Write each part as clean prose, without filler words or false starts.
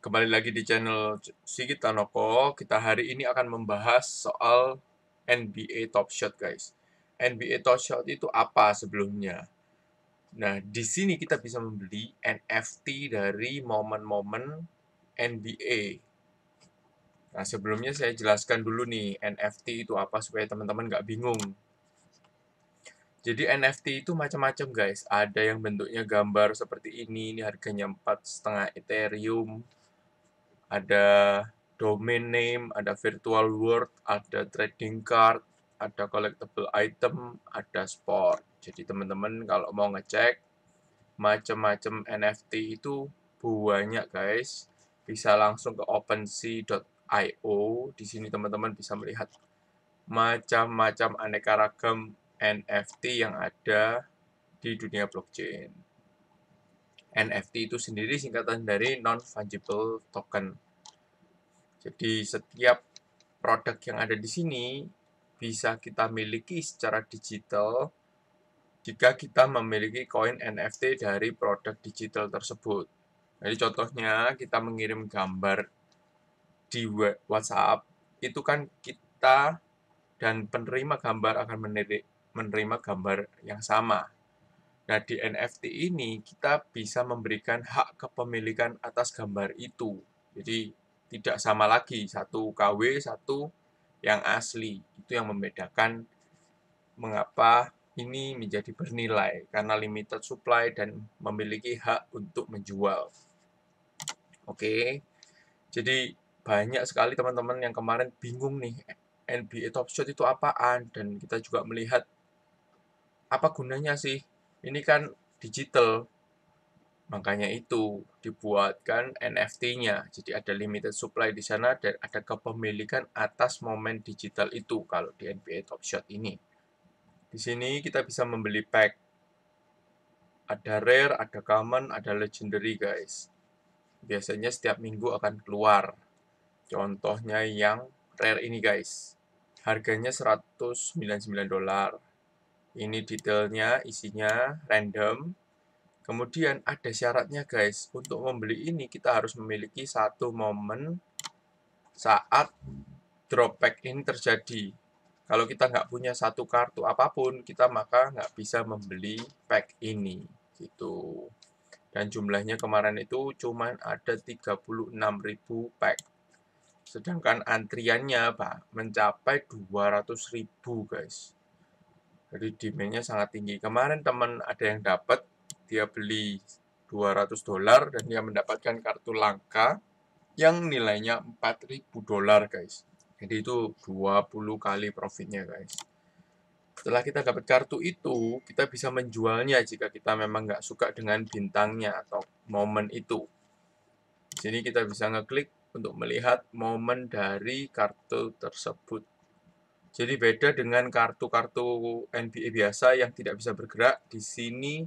Kembali lagi di channel Sigit Tanoko. Kita hari ini akan membahas soal NBA Top Shot, guys. NBA Top Shot itu apa sebelumnya? Nah, di sini kita bisa membeli NFT dari momen-momen NBA. Nah, sebelumnya saya jelaskan dulu nih, NFT itu apa supaya teman-teman nggak bingung. Jadi NFT itu macam-macam, guys. Ada yang bentuknya gambar seperti ini harganya 4,5 Ethereum. Ada domain name, ada virtual world, ada trading card, ada collectible item, ada sport. Jadi teman-teman kalau mau ngecek macam-macam NFT itu banyak, guys. Bisa langsung ke OpenSea.io. Di sini teman-teman bisa melihat macam-macam aneka ragam NFT yang ada di dunia blockchain. NFT itu sendiri singkatan dari non-fungible token. Jadi setiap produk yang ada di sini bisa kita miliki secara digital jika kita memiliki koin NFT dari produk digital tersebut. Jadi contohnya kita mengirim gambar di WhatsApp, itu kan kita dan penerima gambar akan menerima gambar yang sama. Nah, di NFT ini kita bisa memberikan hak kepemilikan atas gambar itu. Jadi tidak sama lagi, satu KW, satu yang asli. Itu yang membedakan mengapa ini menjadi bernilai, karena limited supply dan memiliki hak untuk menjual. Oke, jadi banyak sekali teman-teman yang kemarin bingung nih, NBA Top Shot itu apaan, dan kita juga melihat apa gunanya sih, ini kan digital. Makanya itu dibuatkan NFT-nya. Jadi ada limited supply di sana dan ada kepemilikan atas momen digital itu kalau di NBA Top Shot ini. Di sini kita bisa membeli pack. Ada rare, ada common, ada legendary, guys. Biasanya setiap minggu akan keluar. Contohnya yang rare ini, guys. Harganya $199. Ini detailnya, isinya random. Kemudian ada syaratnya, guys. Untuk membeli ini kita harus memiliki satu momen saat drop pack ini terjadi. Kalau kita nggak punya satu kartu apapun, kita maka nggak bisa membeli pack ini. Gitu. Dan jumlahnya kemarin itu cuma ada 36.000 pack. Sedangkan antriannya mencapai 200.000, guys. Jadi demand-nya sangat tinggi. Kemarin teman ada yang dapat, dia beli $200 dan dia mendapatkan kartu langka yang nilainya $4.000, guys. Jadi itu 20 kali profitnya, guys. Setelah kita dapat kartu itu, kita bisa menjualnya jika kita memang nggak suka dengan bintangnya atau momen itu. Di sini kita bisa ngeklik untuk melihat momen dari kartu tersebut. Jadi beda dengan kartu-kartu NBA biasa yang tidak bisa bergerak, di sini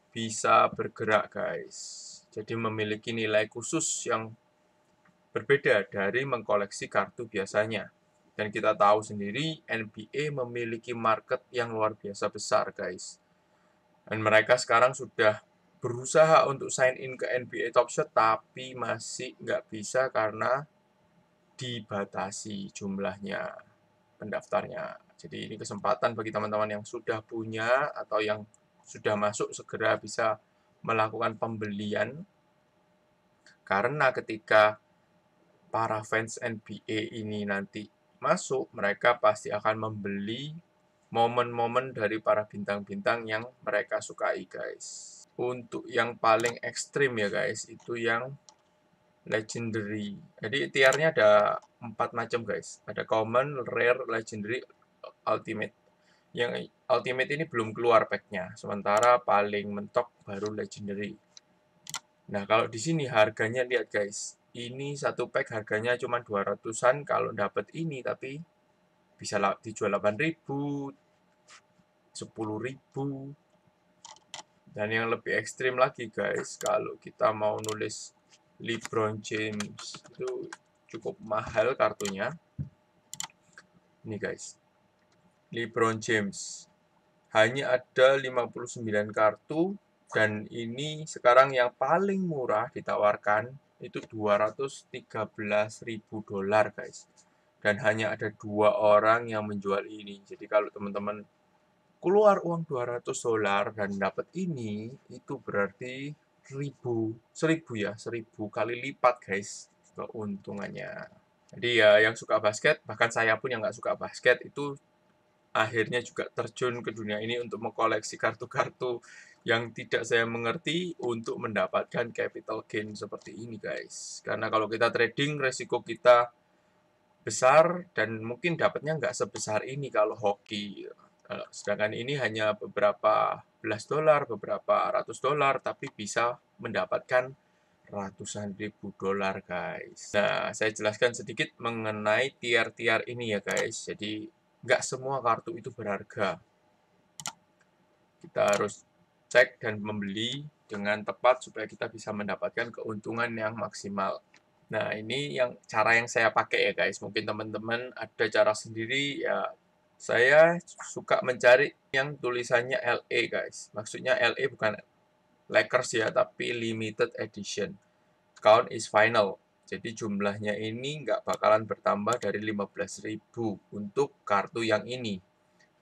bisa bergerak, guys. Jadi memiliki nilai khusus yang berbeda dari mengkoleksi kartu biasanya. Dan kita tahu sendiri NBA memiliki market yang luar biasa besar, guys. Dan mereka sekarang sudah berusaha untuk sign in ke NBA Top Shot, tapi masih nggak bisa karena dibatasi jumlahnya pendaftarnya. Jadi ini kesempatan bagi teman-teman yang sudah punya atau yang sudah masuk segera bisa melakukan pembelian. Karena ketika para fans NBA ini nanti masuk, mereka pasti akan membeli momen-momen dari para bintang-bintang yang mereka sukai, guys. Untuk yang paling ekstrim ya, guys, itu yang legendary. Jadi tier-nya ada 4 macam, guys. Ada common, rare, legendary, ultimate. Yang ultimate ini belum keluar pack-nya, sementara paling mentok baru legendary. Nah, kalau di sini harganya lihat, guys. Ini satu pack harganya cuma 200-an kalau dapat ini, tapi bisa dijual 8.000, 10.000. Dan yang lebih ekstrim lagi, guys, kalau kita mau nulis LeBron James itu cukup mahal kartunya. Ini, guys. LeBron James. Hanya ada 59 kartu dan ini sekarang yang paling murah ditawarkan itu 213.000 dolar guys. Dan hanya ada 2 orang yang menjual ini. Jadi kalau teman-teman keluar uang 200 dolar dan dapat ini, itu berarti 1000 ya, 1000 kali lipat guys keuntungannya. Jadi ya yang suka basket, bahkan saya pun yang nggak suka basket itu akhirnya juga terjun ke dunia ini untuk mengkoleksi kartu-kartu yang tidak saya mengerti untuk mendapatkan capital gain seperti ini guys. Karena kalau kita trading resiko kita besar dan mungkin dapatnya nggak sebesar ini kalau hoki. Sedangkan ini hanya beberapa belas dolar, beberapa ratus dolar, tapi bisa mendapatkan ratusan ribu dolar guys. Nah, saya jelaskan sedikit mengenai tier-tier ini ya guys. Jadi nggak semua kartu itu berharga. Kita harus cek dan membeli dengan tepat supaya kita bisa mendapatkan keuntungan yang maksimal. Nah, ini cara yang saya pakai ya guys. Mungkin teman-teman ada cara sendiri ya. Saya suka mencari yang tulisannya LE guys. Maksudnya LE bukan Lakers ya, tapi limited edition. Count is final. Jadi jumlahnya ini nggak bakalan bertambah dari 15.000 untuk kartu yang ini.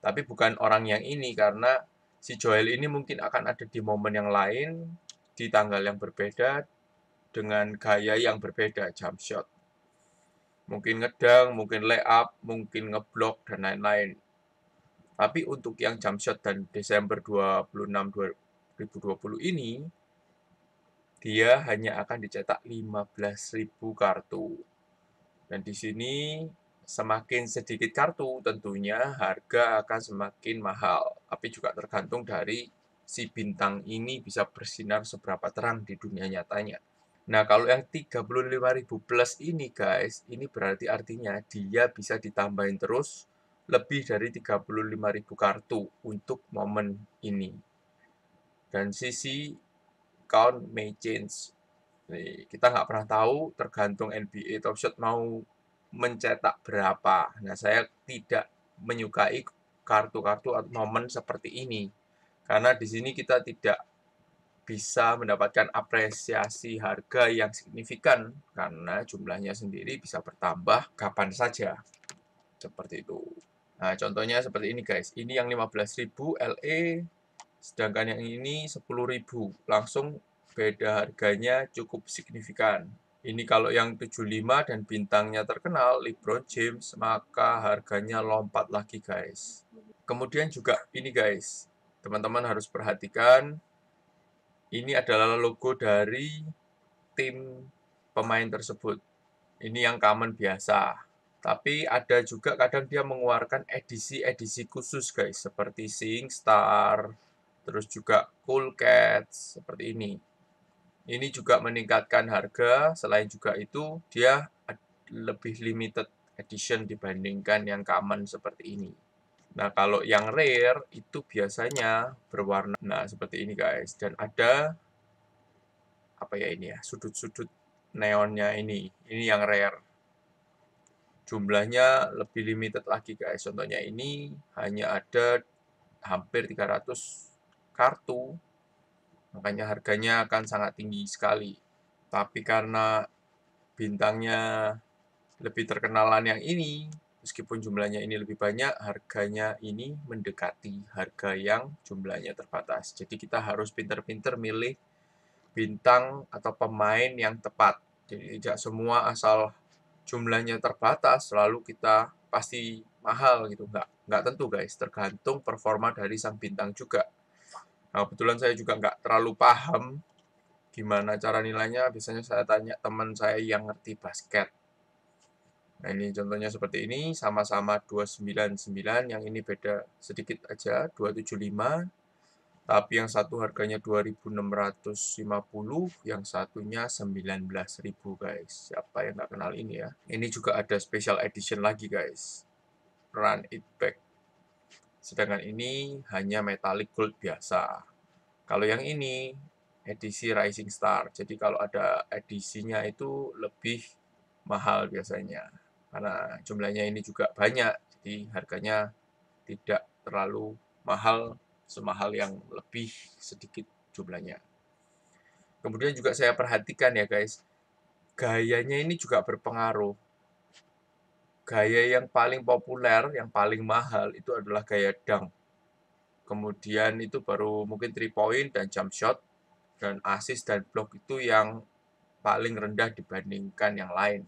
Tapi bukan orang yang ini karena si Joel ini mungkin akan ada di momen yang lain, di tanggal yang berbeda, dengan gaya yang berbeda, jump shot. Mungkin ngedang, mungkin layup, mungkin ngeblok, dan lain-lain. Tapi untuk yang jump shot dan Desember 26 2020 ini, dia hanya akan dicetak 15.000 kartu. Dan di sini semakin sedikit kartu, tentunya harga akan semakin mahal. Tapi juga tergantung dari si bintang ini bisa bersinar seberapa terang di dunia nyatanya. Nah, kalau yang 35.000 plus ini guys, ini berarti artinya dia bisa ditambahin terus lebih dari 35.000 kartu untuk momen ini. Dan sisi count may change. Nih, kita nggak pernah tahu tergantung NBA Top Shot mau mencetak berapa. Nah, saya tidak menyukai kartu-kartu atau momen seperti ini. Karena di sini kita tidak bisa mendapatkan apresiasi harga yang signifikan karena jumlahnya sendiri bisa bertambah kapan saja. Seperti itu. Nah, contohnya seperti ini guys. Ini yang 15.000 LE, sedangkan yang ini 10.000. Langsung beda harganya cukup signifikan. Ini kalau yang 75 dan bintangnya terkenal, LeBron James, maka harganya lompat lagi guys. Kemudian juga ini guys, teman-teman harus perhatikan, ini adalah logo dari tim pemain tersebut. Ini yang common biasa. Tapi ada juga kadang dia mengeluarkan edisi-edisi khusus guys, seperti Sing Star, terus juga Cool Cats, seperti ini. Ini juga meningkatkan harga, selain juga itu dia lebih limited edition dibandingkan yang common seperti ini. Nah, kalau yang rare itu biasanya berwarna, nah seperti ini guys, dan ada apa ya ini ya, sudut-sudut neonnya ini yang rare. Jumlahnya lebih limited lagi guys. Contohnya ini hanya ada hampir 300 kartu, makanya harganya akan sangat tinggi sekali. Tapi karena bintangnya lebih terkenalan yang ini, meskipun jumlahnya ini lebih banyak, harganya ini mendekati harga yang jumlahnya terbatas. Jadi kita harus pinter-pinter milih bintang atau pemain yang tepat. Jadi tidak semua asal jumlahnya terbatas lalu kita pasti mahal gitu. Nggak tentu guys, tergantung performa dari sang bintang juga. Nah, kebetulan saya juga nggak terlalu paham gimana cara nilainya. Biasanya saya tanya teman saya yang ngerti basket. Nah, ini contohnya seperti ini, sama-sama 299, yang ini beda sedikit aja, 275. Tapi yang satu harganya 2.650, yang satunya 19.000 guys. Siapa yang nggak kenal ini ya? Ini juga ada special edition lagi guys. Run it back. Sedangkan ini hanya metallic gold biasa. Kalau yang ini edisi Rising Star. Jadi kalau ada edisinya itu lebih mahal biasanya. Karena jumlahnya ini juga banyak. Jadi harganya tidak terlalu mahal semahal yang lebih sedikit jumlahnya. Kemudian juga saya perhatikan ya guys, gayanya ini juga berpengaruh. Gaya yang paling populer, yang paling mahal itu adalah gaya dunk. Kemudian itu baru mungkin 3 point dan jump shot, dan assist dan block itu yang paling rendah dibandingkan yang lain.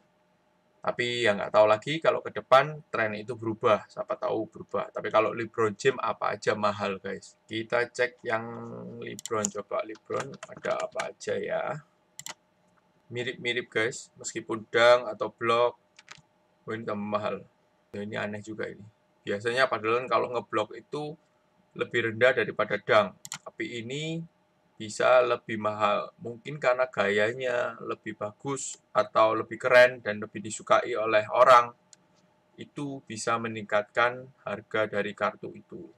Tapi ya nggak tahu lagi kalau ke depan tren itu berubah, siapa tahu berubah. Tapi kalau LeBron James apa aja mahal guys. Kita cek yang LeBron, coba LeBron ada apa aja ya. Mirip-mirip guys, meskipun dunk atau block, ini tambah mahal. Ya, ini aneh juga ini. Biasanya padahal kalau ngeblok itu lebih rendah daripada dunk. Tapi ini bisa lebih mahal. Mungkin karena gayanya lebih bagus atau lebih keren dan lebih disukai oleh orang. Itu bisa meningkatkan harga dari kartu itu.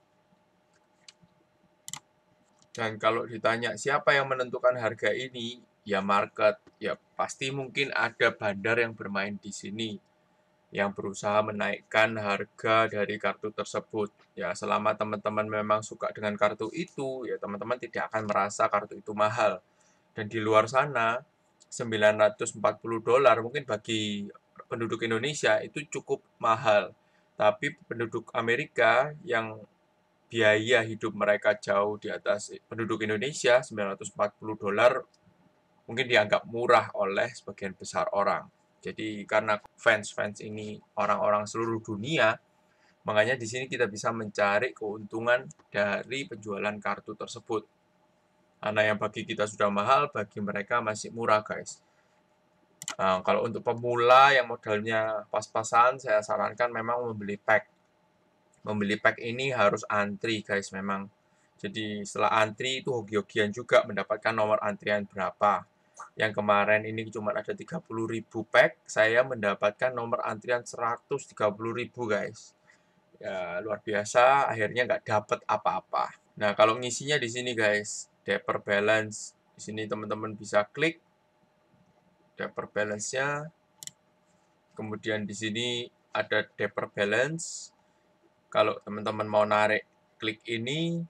Dan kalau ditanya siapa yang menentukan harga ini, ya market. Ya pasti mungkin ada bandar yang bermain di sini, yang berusaha menaikkan harga dari kartu tersebut. Ya, selama teman-teman memang suka dengan kartu itu, ya teman-teman tidak akan merasa kartu itu mahal. Dan di luar sana, $940 mungkin bagi penduduk Indonesia itu cukup mahal. Tapi penduduk Amerika yang biaya hidup mereka jauh di atas penduduk Indonesia, $940 mungkin dianggap murah oleh sebagian besar orang. Jadi karena fans-fans ini orang-orang seluruh dunia, makanya di sini kita bisa mencari keuntungan dari penjualan kartu tersebut. Karena yang bagi kita sudah mahal, bagi mereka masih murah, guys. Kalau untuk pemula yang modalnya pas-pasan, saya sarankan memang membeli pack. Membeli pack ini harus antri, guys, memang. Jadi setelah antri itu hoki-hokian juga mendapatkan nomor antrian berapa. Yang kemarin ini cuma ada 30.000 pack, saya mendapatkan nomor antrian 130.000 guys. Ya, luar biasa, akhirnya nggak dapat apa-apa. Nah, kalau ngisinya di sini guys, Dapper Balance. Di sini teman-teman bisa klik Dapper Balance-nya. Kemudian di sini ada Dapper Balance. Kalau teman-teman mau narik, klik ini.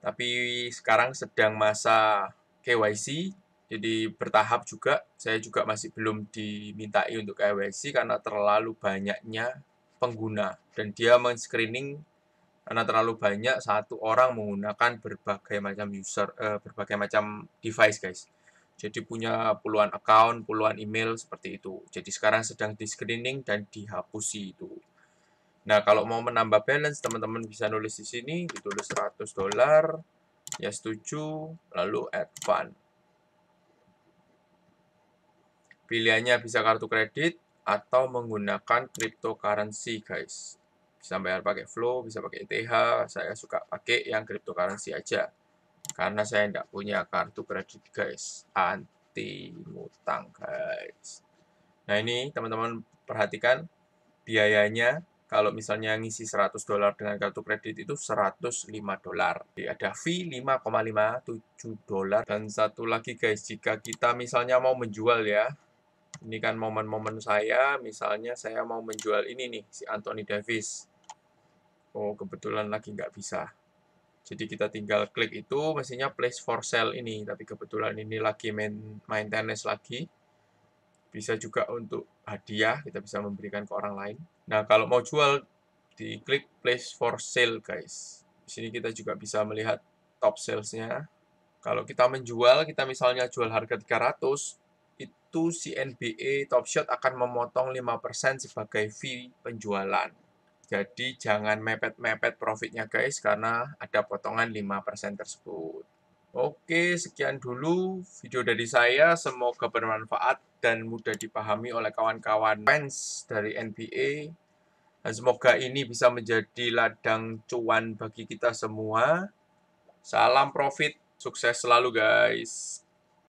Tapi sekarang sedang masa KYC, jadi bertahap juga. Saya juga masih belum dimintai untuk KYC karena terlalu banyaknya pengguna. Dan dia men-screening karena terlalu banyak, satu orang menggunakan berbagai macam berbagai macam device guys. Jadi punya puluhan account, puluhan email seperti itu. Jadi sekarang sedang di-screening dan dihapusi itu. Nah, kalau mau menambah balance, teman-teman bisa nulis di sini, ditulis $100, ya setuju, lalu add fund. Pilihannya bisa kartu kredit atau menggunakan cryptocurrency, guys. Bisa bayar pakai Flow, bisa pakai ETH, saya suka pakai yang cryptocurrency aja. Karena saya tidak punya kartu kredit, guys. Anti ngutang, guys. Nah, ini teman-teman perhatikan biayanya. Kalau misalnya ngisi $100 dengan kartu kredit itu $105. Jadi ada fee $5,57. Dan satu lagi guys, jika kita misalnya mau menjual ya, ini kan momen-momen saya, misalnya saya mau menjual ini nih, si Anthony Davis. Oh, kebetulan lagi nggak bisa. Jadi kita tinggal klik itu, mestinya place for sale ini. Tapi kebetulan ini lagi main tenis lagi. Bisa juga untuk hadiah, kita bisa memberikan ke orang lain. Nah, kalau mau jual, diklik place for sale, guys. Di sini kita juga bisa melihat top sales-nya. Kalau kita menjual, kita misalnya jual harga 300, itu si NBA Top Shot akan memotong 5% sebagai fee penjualan. Jadi jangan mepet-mepet profitnya guys, karena ada potongan 5% tersebut. Oke, sekian dulu video dari saya. Semoga bermanfaat dan mudah dipahami oleh kawan-kawan fans dari NBA. Dan semoga ini bisa menjadi ladang cuan bagi kita semua. Salam profit, sukses selalu guys.